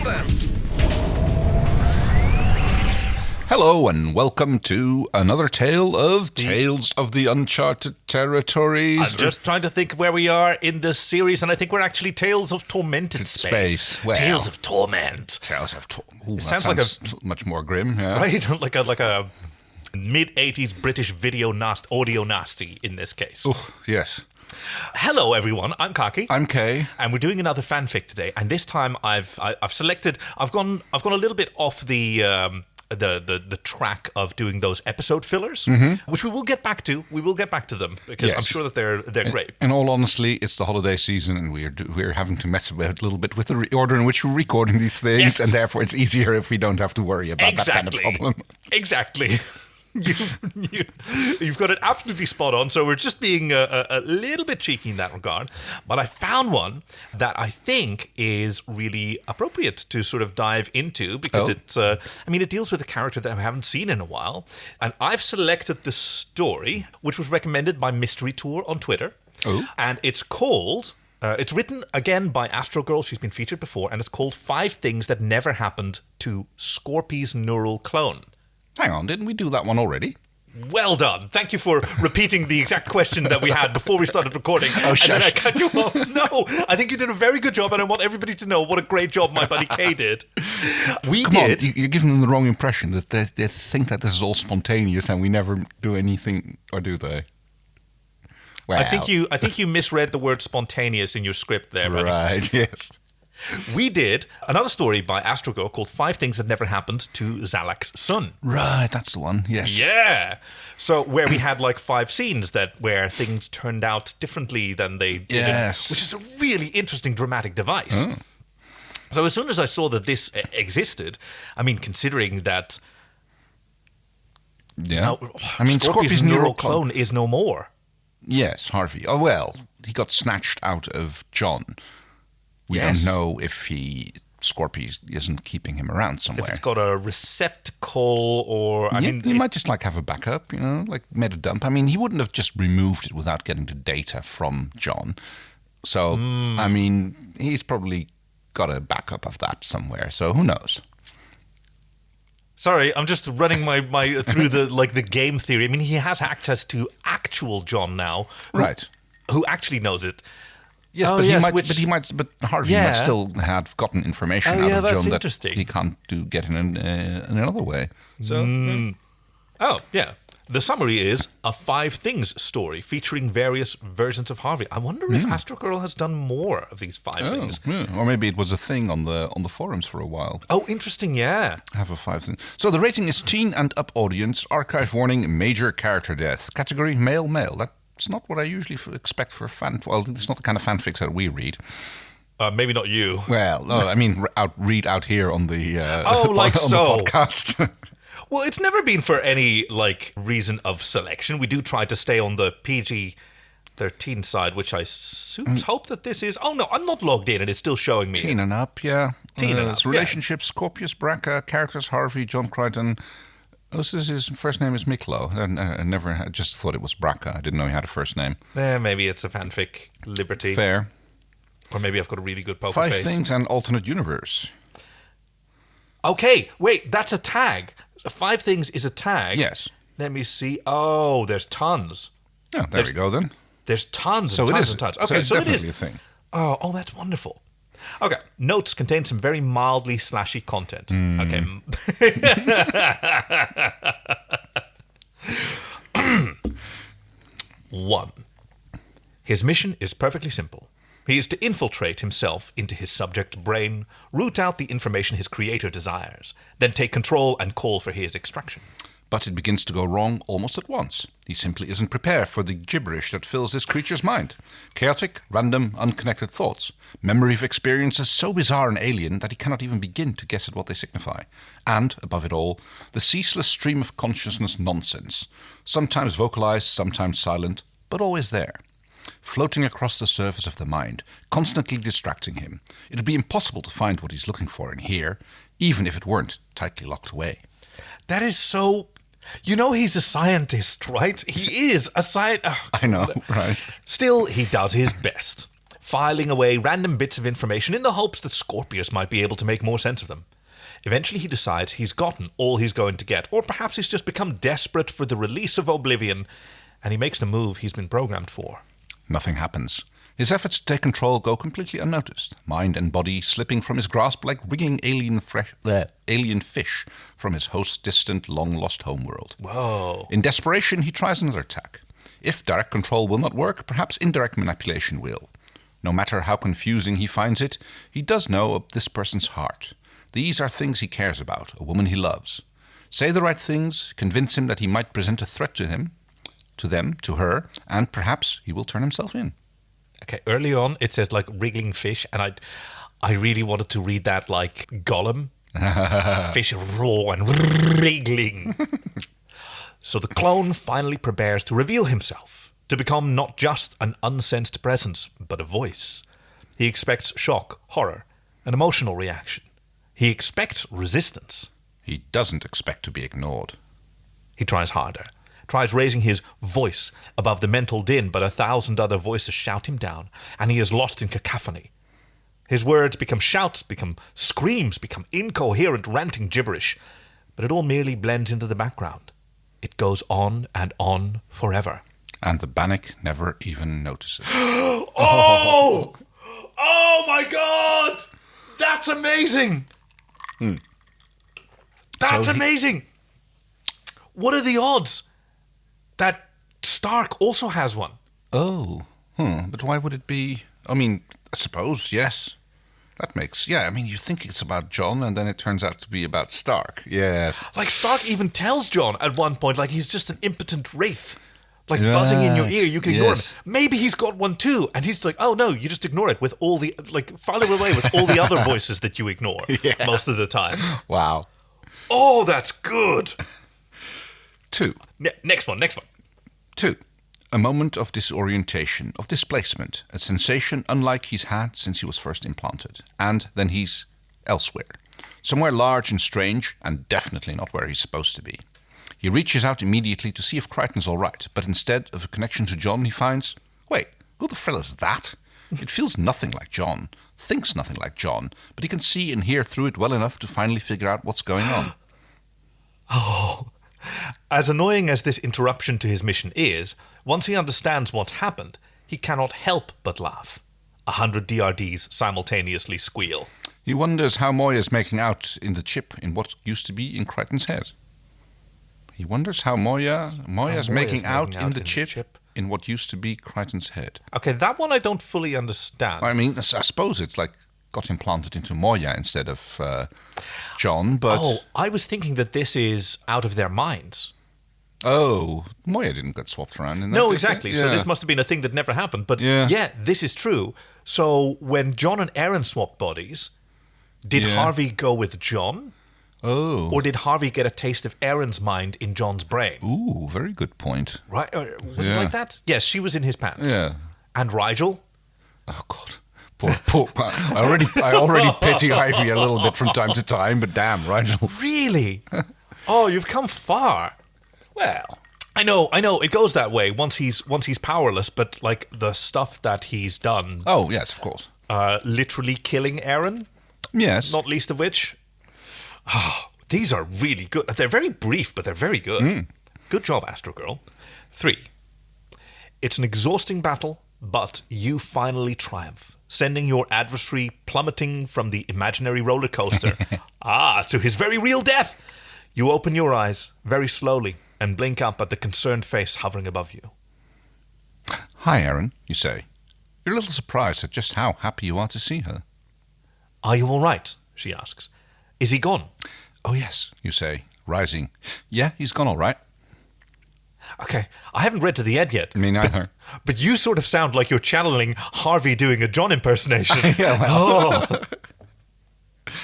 them! Hello and welcome to another tale of Tales of the Uncharted Territories. I'm just trying to think where we are in this series, and I think we're actually Tales of Tormented Space. Well, Tales of Torment. Tales of Torment. Sounds like much more grim, yeah. Right? like a mid-80s British audio nasty in this case. Oh, yes. Hello, everyone. I'm Kaki. I'm Kay. And we're doing another fanfic today. And this time I've selected. I've gone a little bit off the track of doing those episode fillers, which we will get back to. We will get back to them because I'm sure that they're great. In all honesty, it's the holiday season, and we're having to mess about a little bit with the order in which we're recording these things, and therefore it's easier if we don't have to worry about that kind of problem. Exactly. You've got it absolutely spot on. So we're just being a little bit cheeky in that regard. But I found one that I think is really appropriate to sort of dive into because it deals with a character that I haven't seen in a while. And I've selected the story, which was recommended by Mystery Tour on Twitter. Oh. And it's called... it's written, again, by Astrogirl. She's been featured before. And it's called 5 Things That Never Happened to Scorpy's Neural Clone. Hang on, didn't we do that one already? Well done. Thank you for repeating the exact question that we had before we started recording. Oh, and then I cut you off. No, I think you did a very good job, and I want everybody to know what a great job my buddy Kay did. Come on, you're giving them the wrong impression that they think that this is all spontaneous and we never do anything, or do they? Well, I think you misread the word spontaneous in your script there, buddy. Right, yes. We did another story by Astrogirl called 5 Things That Never Happened to Zalak's Son. Right, that's the one, yes. Yeah. So where we had like 5 scenes where things turned out differently than they did. Yes. Which is a really interesting dramatic device. Oh. So as soon as I saw that this existed, I mean, considering that... Yeah. Scorpy's neural clone is no more. Yes, Harvey. Oh, well, he got snatched out of John. We don't know if Scorpy isn't keeping him around somewhere. If it's got a receptacle or... he might just have a backup, made a dump. I mean, he wouldn't have just removed it without getting the data from John. So, he's probably got a backup of that somewhere. So who knows? Sorry, I'm just running my through the game theory. I mean, he has access to actual John now. Right. Who actually knows it. Yes, but Harvey might still have gotten information out of John that he can't get in another way. So, Oh, yeah. The summary is a 5 things story featuring various versions of Harvey. I wonder if Astrogirl has done more of these 5 things. Yeah. Or maybe it was a thing on the forums for a while. Oh, interesting, yeah. Have a 5 things. So the rating is teen and up audience, archive warning, major character death. Category male. It's not what I usually expect for a fan. Well, it's not the kind of fanfics that we read. Maybe not you. Well, no, I mean, read out here on the on the podcast. Well, it's never been for any reason of selection. We do try to stay on the PG-13 side, which I hope that this is. Oh no, I'm not logged in, and it's still showing me. Teen and up, yeah. Teen and up. It's relationships: Scorpius, Braca, characters: Harvey, John Crichton. Oh, so his first name is Miklo. I just thought it was Braca. I didn't know he had a first name. Maybe it's a fanfic liberty. Fair. Or maybe I've got a really good poker 5 face. things and alternate universe. Okay, wait, that's a tag. 5 things is a tag. Yes. Let me see. Oh, there's tons. Oh, there we go then. There's tons and tons. Okay, so it's definitely a thing. Oh, that's wonderful. Okay, notes contain some very mildly slashy content. Okay. 1. His mission is perfectly simple. He is to infiltrate himself into his subject's brain, root out the information his creator desires, then take control and call for his extraction. But it begins to go wrong almost at once. He simply isn't prepared for the gibberish that fills this creature's mind. Chaotic, random, unconnected thoughts. Memory of experiences so bizarre and alien that he cannot even begin to guess at what they signify. And, above it all, the ceaseless stream of consciousness nonsense. Sometimes vocalized, sometimes silent, but always there. Floating across the surface of the mind, constantly distracting him. It'd be impossible to find what he's looking for in here, even if it weren't tightly locked away. That is so... he's a scientist, right? He is a scientist. I know, right. Still, he does his best. filing away random bits of information in the hopes that Scorpius might be able to make more sense of them. Eventually he decides he's gotten all he's going to get, or perhaps he's just become desperate for the release of oblivion, and he makes the move he's been programmed for. Nothing happens. His efforts to take control go completely unnoticed, mind and body slipping from his grasp like wriggling alien fish from his host's distant, long-lost homeworld. Whoa. In desperation, he tries another attack. If direct control will not work, perhaps indirect manipulation will. No matter how confusing he finds it, he does know of this person's heart. These are things he cares about, a woman he loves. Say the right things, convince him that he might present a threat to him, to them, to her, and perhaps he will turn himself in. Okay, early on it says like wriggling fish, and I really wanted to read that like Gollum. Fish raw and wriggling. So the clone finally prepares to reveal himself, to become not just an unsensed presence, but a voice. He expects shock, horror, an emotional reaction. He expects resistance. He doesn't expect to be ignored. He tries harder, tries raising his voice above the mental din, but 1,000 other voices shout him down, and he is lost in cacophony. His words become shouts, become screams, become incoherent, ranting gibberish, but it all merely blends into the background. It goes on and on forever. And the Bannock never even notices. Oh! Oh my God! That's amazing! That's amazing! What are the odds that Stark also has one? Oh, but why would it be? I mean, I suppose, yes. That makes, I mean, you think it's about Jon, and then it turns out to be about Stark. Yes. Like, Stark even tells Jon at one point, like, he's just an impotent wraith. Like, buzzing in your ear, you can ignore him. Maybe he's got one too, and he's like, oh no, you just ignore it with all the, like, file it away with all the other voices that you ignore most of the time. Wow. Oh, that's good. 2. Next one. 2. A moment of disorientation, of displacement, a sensation unlike he's had since he was first implanted. And then he's elsewhere. Somewhere large and strange, and definitely not where he's supposed to be. He reaches out immediately to see if Crichton's all right, but instead of a connection to Jon, he finds, wait, who the frill is that? It feels nothing like Jon, thinks nothing like Jon, but he can see and hear through it well enough to finally figure out what's going on. Oh, as annoying as this interruption to his mission is, once he understands what's happened, he cannot help but laugh. 100 DRDs simultaneously squeal. He wonders how Moya's making out in the chip in what used to be in Crichton's head. He wonders how Moya's making out in the chip in what used to be Crichton's head. Okay, that one I don't fully understand. I mean, I suppose it's like got implanted into Moya instead of Jon, but... Oh, I was thinking that this is out of their minds. Oh, Moya didn't get swapped around in that. No, exactly. Yeah. So this must have been a thing that never happened. But yeah, this is true. So when Jon and Aaron swapped bodies, did Harvey go with Jon? Oh. Or did Harvey get a taste of Aaron's mind in Jon's brain? Ooh, very good point. Right? Was it like that? Yes, she was in his pants. Yeah. And Rigel? Oh, God. Poor. I already pity Ivy a little bit from time to time, but damn, Rigel. Really? Oh, you've come far. Well, I know. It goes that way once he's powerless, but like the stuff that he's done. Oh, yes, of course. Literally killing Aaron? Yes. Not least of which. Oh, these are really good. They're very brief, but they're very good. Good job, Astrogirl. 3. It's an exhausting battle, but you finally triumph, sending your adversary plummeting from the imaginary roller coaster to his very real death. You open your eyes very slowly and blink up at the concerned face hovering above you. Hi, Aaron, you say. You're a little surprised at just how happy you are to see her. Are you all right? She asks. Is he gone? Oh, yes, you say, rising. Yeah, he's gone all right. Okay, I haven't read to the end yet. Me neither. But you sort of sound like you're channeling Harvey doing a Jon impersonation. Yeah, well.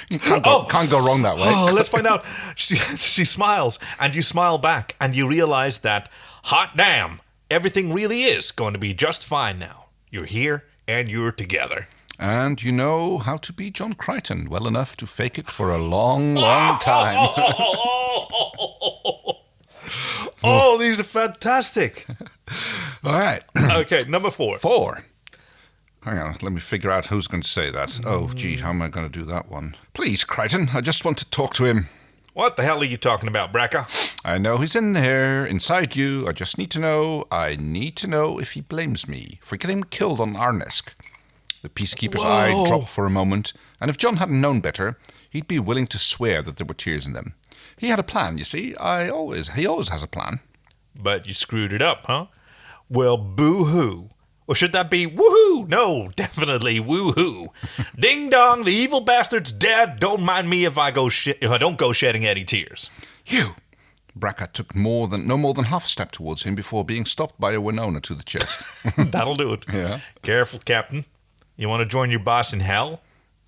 You can't go wrong that way. Oh, let's find out. She smiles, and you smile back, and you realize that, hot damn, everything really is going to be just fine now. You're here, and you're together. And you know how to be Jon Crichton well enough to fake it for a long, long time. Oh, these are fantastic. All right. Okay, number 4. 4. Hang on, let me figure out who's going to say that. Oh, gee, how am I going to do that one? Please, Crichton, I just want to talk to him. What the hell are you talking about, Braca? I know he's in there, inside you. I just need to know. I need to know if he blames me for getting him killed on Arnesk. The peacekeeper's eye dropped for a moment, and if John hadn't known better, he'd be willing to swear that there were tears in them. He had a plan, you see. He always has a plan. But you screwed it up, huh? Well, boo-hoo. Or should that be woohoo? No, definitely woohoo. Ding dong, the evil bastard's dead. Don't mind me if I don't go shedding any tears. You! Braca took no more than half a step towards him before being stopped by a Winona to the chest. That'll do it. Yeah. Careful, Captain. You want to join your boss in hell?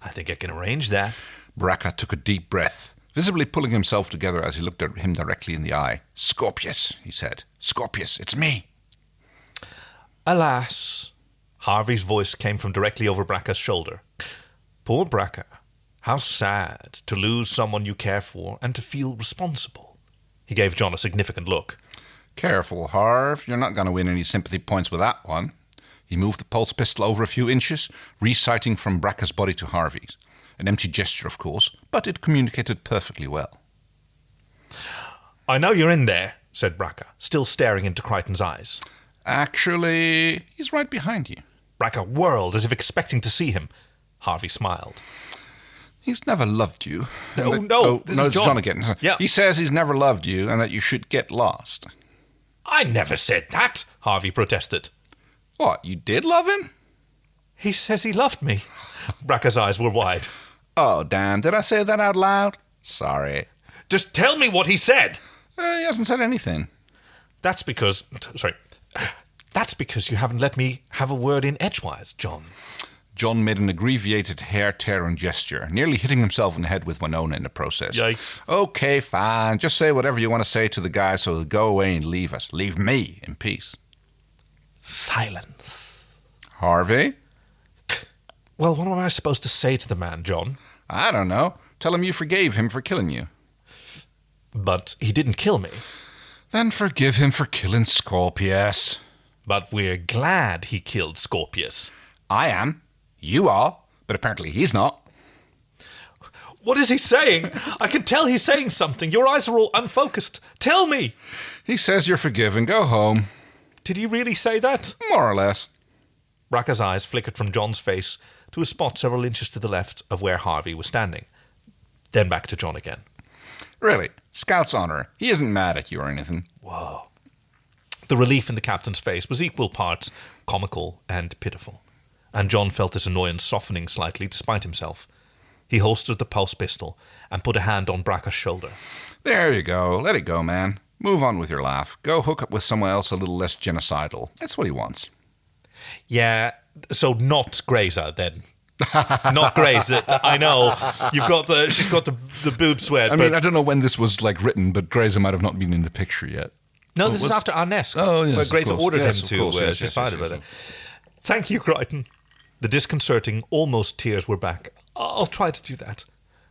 I think I can arrange that. Braca took a deep breath, visibly pulling himself together as he looked at him directly in the eye. Scorpius, he said. Scorpius, it's me. Alas, Harvey's voice came from directly over Braca's shoulder. Poor Braca. How sad to lose someone you care for and to feel responsible. He gave John a significant look. Careful, Harv. You're not going to win any sympathy points with that one. He moved the pulse pistol over a few inches, resighting from Braca's body to Harvey's. An empty gesture, of course, but it communicated perfectly well. I know you're in there, said Braca, still staring into Crichton's eyes. Actually, he's right behind you. Braca whirled as if expecting to see him. Harvey smiled. He's never loved you. This is John again. Yeah. He says he's never loved you and that you should get lost. I never said that, Harvey protested. What, you did love him? He says he loved me. Braca's eyes were wide. Oh, damn. Did I say that out loud? Sorry. Just tell me what he said. He hasn't said anything. That's because you haven't let me have a word in edgewise, John. John made an abbreviated hair-tearing gesture, nearly hitting himself in the head with Winona in the process. Yikes. Okay, fine. Just say whatever you want to say to the guy so he'll go away and leave us. Leave me in peace. Silence. Harvey? Well, what am I supposed to say to the man, John? I don't know. Tell him you forgave him for killing you. But he didn't kill me. Then forgive him for killing Scorpius. But we're glad he killed Scorpius. I am. You are. But apparently he's not. What is he saying? I can tell he's saying something. Your eyes are all unfocused. Tell me. He says you're forgiven. Go home. Did he really say that? More or less. Braca's eyes flickered from John's face to a spot several inches to the left of where Harvey was standing. Then back to John again. Really, Scout's honor. He isn't mad at you or anything. Whoa. The relief in the captain's face was equal parts comical and pitiful, and John felt his annoyance softening slightly despite himself. He holstered the pulse pistol and put a hand on Braca's shoulder. There you go. Let it go, man. Move on with your laugh. Go hook up with someone else a little less genocidal. That's what he wants. Yeah, so not Grazer then. Not Grazer. I know. She's got the boob sweat. I mean, I don't know when this was written, but Grazer might have not been in the picture yet. No, this is after Arnesk. Oh, yes, where Grazer ordered him to yes, decide yes, about yes. it. Thank you, Crichton. The disconcerting, almost tears were back. I'll try to do that.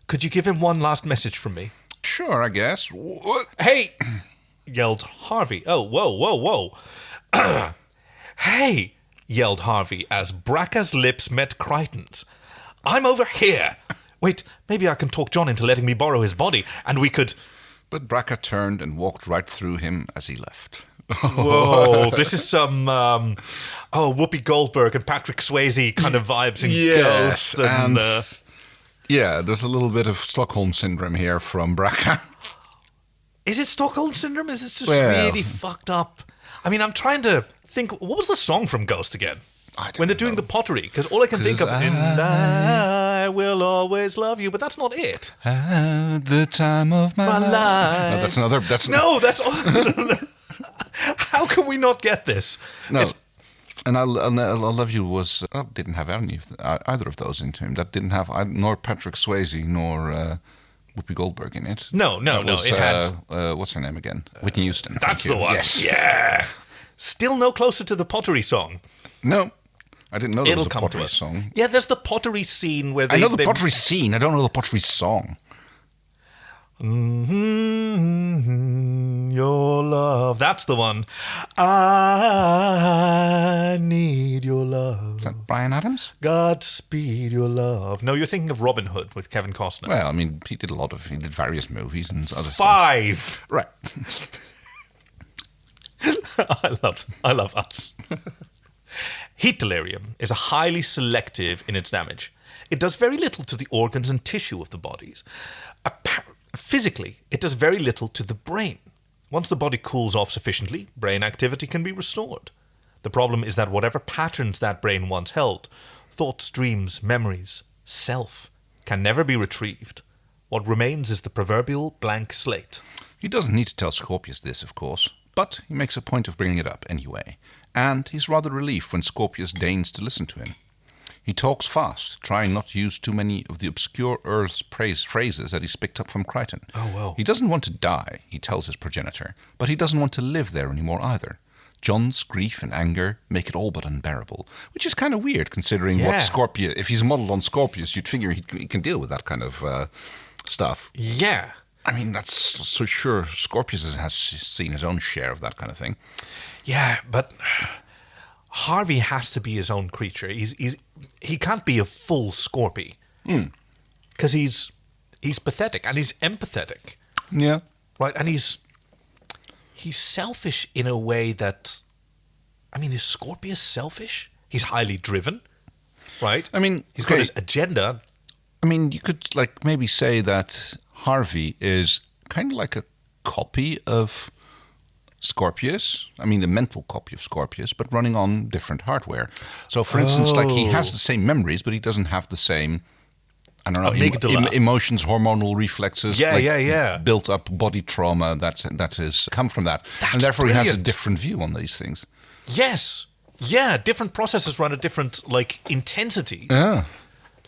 Could you give him one last message from me? Sure, I guess. What? Hey! Yelled Harvey. Oh, whoa. Hey! Yelled Harvey as Braca's lips met Crichton's. I'm over here. Wait, maybe I can talk John into letting me borrow his body, and we could... But Braca turned and walked right through him as he left. Whoa, this is some, Whoopi Goldberg and Patrick Swayze kind of vibes in Yes, Ghost. And, yeah, there's a little bit of Stockholm Syndrome here from Braca. is it Stockholm Syndrome? Is it just really fucked up? I mean, I'm trying to think, what was the song from Ghost again? When they're doing the pottery, because all I can think of is "And I will always love you," but that's not it. At the time of my life. No, that's another. That's all. How can we not get this? No. And I'll Love You was didn't have either of those into him. That didn't have nor Patrick Swayze nor Whoopi Goldberg in it. No. Was, it had what's her name again? Whitney Houston. That's the one. Yes. Yeah. Still no closer to the pottery song. No. I didn't know there was a come pottery song. Yeah, there's the pottery scene where I know the pottery scene. I don't know the pottery song. Your love. That's the one. I need your love. Is that Bryan Adams? Godspeed your love. No, you're thinking of Robin Hood with Kevin Costner. Well, I mean, he did various movies and other stuff. 5. Right. I love us. Heat delirium is highly selective in its damage. It does very little to the organs and tissue of the bodies. Physically, it does very little to the brain. Once the body cools off sufficiently, brain activity can be restored. The problem is that whatever patterns that brain once held, thoughts, dreams, memories, self, can never be retrieved. What remains is the proverbial blank slate. He doesn't need to tell Scorpius this, of course, but he makes a point of bringing it up anyway, and he's rather relieved when Scorpius deigns to listen to him. He talks fast, trying not to use too many of the obscure Earl's phrases that he's picked up from Crichton. Oh, well. He doesn't want to die, he tells his progenitor, but he doesn't want to live there anymore either. John's grief and anger make it all but unbearable, which is kind of weird considering what Scorpius... If he's modelled on Scorpius, you'd figure he can deal with that kind of stuff. Yeah. I mean, that's so sure Scorpius has seen his own share of that kind of thing. Yeah, but Harvey has to be his own creature. He can't be a full Scorpy. Because he's pathetic and he's empathetic. Yeah. Right? And he's selfish in a way that... I mean, is Scorpius selfish? He's highly driven, right? I mean... He's got his agenda. I mean, you could maybe say that Harvey is kind of like a copy of Scorpius. I mean, a mental copy of Scorpius, but running on different hardware. So, for instance, he has the same memories, but he doesn't have the same, I don't know, emotions, hormonal reflexes, built up body trauma that has come from that. And therefore brilliant. He has a different view on these things. Yes. Yeah, different processes run at different, intensities. Yeah.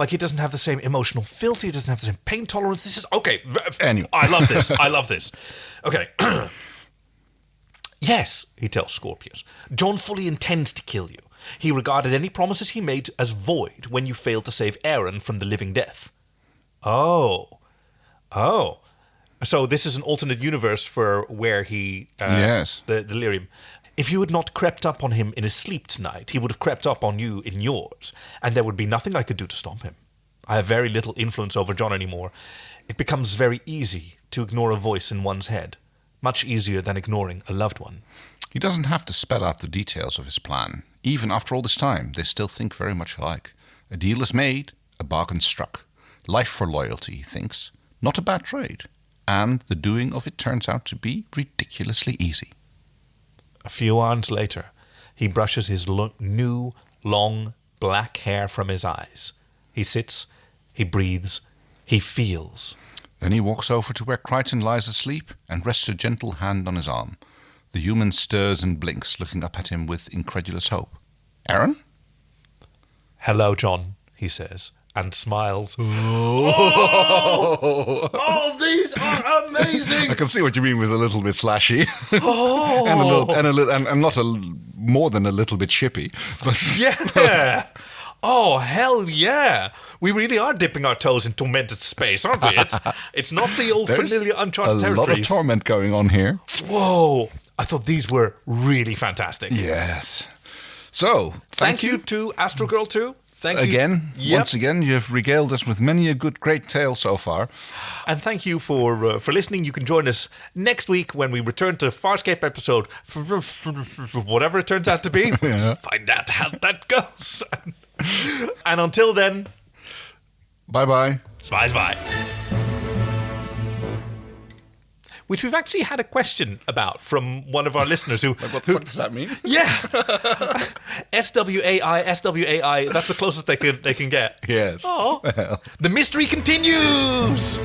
He doesn't have the same emotional filter. He doesn't have the same pain tolerance. This is... Okay. Anyway. I love this. I love this. Okay. Yes, he tells Scorpius. John fully intends to kill you. He regarded any promises he made as void when you failed to save Aaron from the living death. Oh. So this is an alternate universe for where he... yes. The delirium. If you had not crept up on him in his sleep tonight, he would have crept up on you in yours, and there would be nothing I could do to stop him. I have very little influence over John anymore. It becomes very easy to ignore a voice in one's head. Much easier than ignoring a loved one. He doesn't have to spell out the details of his plan. Even after all this time, they still think very much alike. A deal is made, a bargain struck. Life for loyalty, he thinks. Not a bad trade. And the doing of it turns out to be ridiculously easy. A few hours later, he brushes his new, long, black hair from his eyes. He sits, he breathes, he feels. Then he walks over to where Crichton lies asleep and rests a gentle hand on his arm. The human stirs and blinks, looking up at him with incredulous hope. Aaron? Hello, John, he says, and smiles. Oh, these are amazing! I can see what you mean with a little bit slashy. and not more than a little bit shippy. But yeah! Oh, hell yeah! We really are dipping our toes in tormented space, aren't we? It's not the old familiar uncharted territories. A lot of torment going on here. Whoa! I thought these were really fantastic. Yes. So, thank you to Astrogirl2. Thank you. Again, once again, you have regaled us with many a great tale so far. And thank you for listening. You can join us next week when we return to Farscape episode, whatever it turns out to be. We'll just find out how that goes. And until then, bye-bye. Bye-bye. Which we've actually had a question about from one of our listeners who... What the fuck does that mean? Yeah. SWAI, that's the closest they can get. Yes. Oh. The mystery continues!